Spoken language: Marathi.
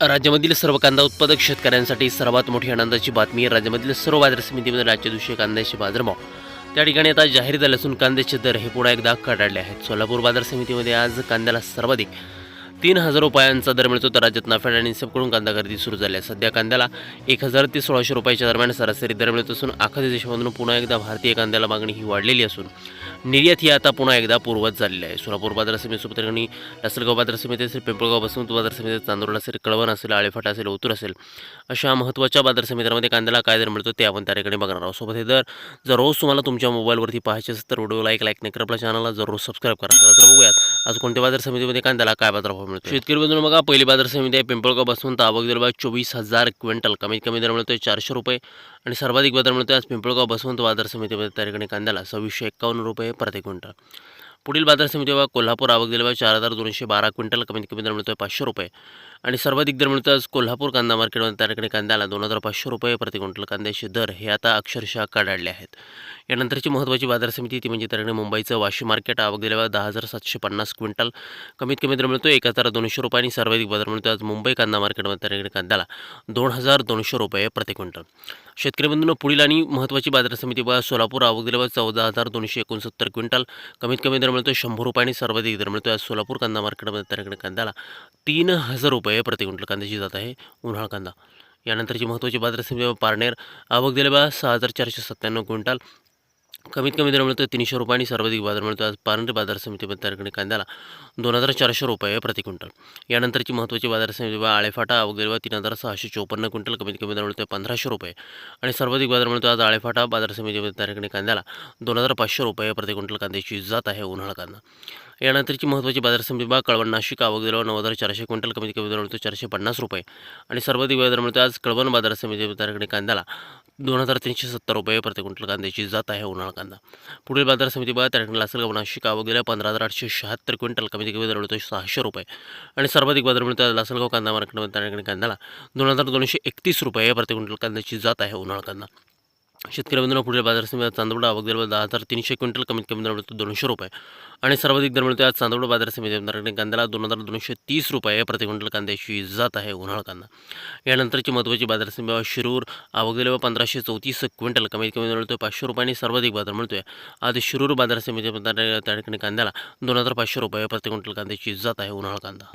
राज्यामधील सर्व कांदा उत्पादक शेतकऱ्यांसाठी सर्वात मोठी आनंदाची बातमी. राज्यामधील सर्व बाजार समितीमध्ये आजच्या दिवशी कांद्याचे बाजारभाव त्या ठिकाणी आता जाहीर झाले असून कांद्याचे दर हे पुन्हा एकदा कडाडले आहेत. सोलापूर बाजार समितीमध्ये आज कांद्याला सर्वाधिक 3,000 रुपयांचा दर मिळतो, तर राज्यात नाफेड आणि निसबकडून कांदा खरेदी सुरू झाली आहे. सध्या कांद्याला 1,000 ते 1,600 रुपयाच्या दरम्यान सरासरी दर मिळत असून आखाती देशामधून पुन्हा एकदा भारतीय कांद्याला मागणी ही वाढलेली असून निर्यात ही आता पुन्हा एकदा पूर्ववत झालेली आहे. सोलापूर बाजार समितीसोबत ठिकाणी लासलगाव बाजार समिती असेल, पिंपळगाव बसवंत बाजार समिती, चांदोड असेल, कळवण असेल, आळेफाटा असेल, ओतूर असेल, अशा महत्त्वाच्या बाजार समित्यांमध्ये कांद्याला काय दर मिळतो ते आपण त्या ठिकाणी बघणार आहोत. सोबत हे दर जर रोज तुम्हाला तुमच्या मोबाईलवरती पाहायचे असेल तर व्हिडिओ लाईक नाही करा, आपल्या चॅनलला जरूर सबस्क्राईब करा. तर बघूयात आज कोणत्या बाजार समितीमध्ये कांद्याला काय बाजारभाव मिळतो. शेतकरी बंधूंनो बघा, पहिली बाजार समिती आहे पिंपळगाव बसवंत. आवक दर 24,000 क्विंटल, कमीत कमी दर मिळतोय 400 रुपये आणि सर्वाधिक बाजार मिळतोय आज पिंपळगाव बसवंत बाजार समितीमध्ये त्या ठिकाणी कांद्याला 2651 रुपये प्रति क्विंटल. पुढील बाजार समिती बघा, कोल्हापूर. आवक दिली 4,212 क्विंटल, कमीत कमी दर मिळतोय 500 रुपये आणि सर्वाधिक दर मिळतो आज कोल्हापूर कांदा मार्केटमध्ये त्या ठिकाणी कांद्याला 2,500 रुपये प्रति क्विंटल. कांद्याचे दर हे आता अक्षरशः कडाडले आहेत. यानंतरची महत्त्वाची बाजार समिती ती म्हणजे त्या ठिकाणी मुंबईचं वाशी मार्केट. आवक दिली 10,750 क्विंटल, कमीत कमी दर मिळतो 1,200 रुपये आणि सर्वाधिक बाजार मिळतो आज मुंबई कांदा मार्केटमध्ये त्या ठिकाणी कांद्याला 2,200 रुपये प्रति क्विंटल. शेतकरी बंधूंनो पुढील आणि महत्त्वाची बाजार समिती बघा, सोलापूर. आवक दिली 14,269 क्विंटल, कमीत कमी दर मिळतो 100 रुपये आणि सर्वाधिक दर मिळतो आज सोलापूर कांदा मार्केटमध्ये त्या ठिकाणी कांद्याला 3,000 रुपये प्रति क्विंटल. कांद्याची जात आहे उन्हाळ कांदा. यानंतरची महत्त्वाची बाजार समिती पारनेर. आवक दिली 6,497 क्विंटल, कमीत कमी दर मिळतो 300 रुपये आणि सर्वाधिक बाजार मिळतो आज पारनेर बाजार समितीमध्ये त्या ठिकाणी कांद्याला 2,400 रुपये प्रति क्विंटल. यानंतरची महत्त्वाची बाजार समिती आळेफाटा. आवक दिली 3,654 क्विंटल, कमीत कमी दर मिळतो 1,500 रुपये आणि सर्वाधिक बाजार मिळतो आज आळेफाटा बाजार समितीमध्ये त्या ठिकाणी कांद्याला 2,500 रुपये प्रति क्विंटल. कांद्याची जात आहे उन्हाळा कांदा. यानंतरची महत्त्वाची बाजार समिती बघा, कळवण नाशिक. आवक दिली 9,400 क्विंटल, कमीत कमी दर मिळतो 450 रुपये आणि सर्वाधिक बाजार मिळतो आज कळवण बाजार समितीमध्ये त्या ठिकाणी कांद्याला 2,370 रुपये प्रति क्विंटल. कांद्याची जात आहे उन्हाळा कांदा. पुढील बाजार समिती बघा, त्या ठिकाणी लासलगाव नाशिक. आवक दिली 15,876 क्विंटल, कमीत कमी दर मिळतो 600 रुपये आणि सर्वाधिक बाजार मिळतो आज लासलगाव कांदा मार्केटमध्ये त्या ठिकाणी कांद्याला 2,231 रुपये प्रति क्विंटल. कांद्याची जात आहे उन्हाळा कांदा. शेतकरी बंधूंनो पुढील बाजार समिती चांदवड. आवक दिली 10,300 क्विंटल, कमीत कमी दर मिळतो 200 रुपये आणि सर्वाधिक दर मिळतो आज चांदवड बाजार समिती कांद्याला 2,230 रुपये प्रति क्विंटल. कांद्याची जात आहे उन्हाळा कांदा. यानंतरची महत्त्वाची बाजार समिती शिरूर. आवक दिली 1,534 क्विंटल, कमीत कमी दर मिळतो 500 रुपये आणि सर्वाधिक बाजार मिळतोय आज शिरूर बाजार समिती त्या ठिकाणी कांद्याला 2,500 रुपये प्रति क्विंटल. कांद्याची जात आहे उन्हाळा कांदा.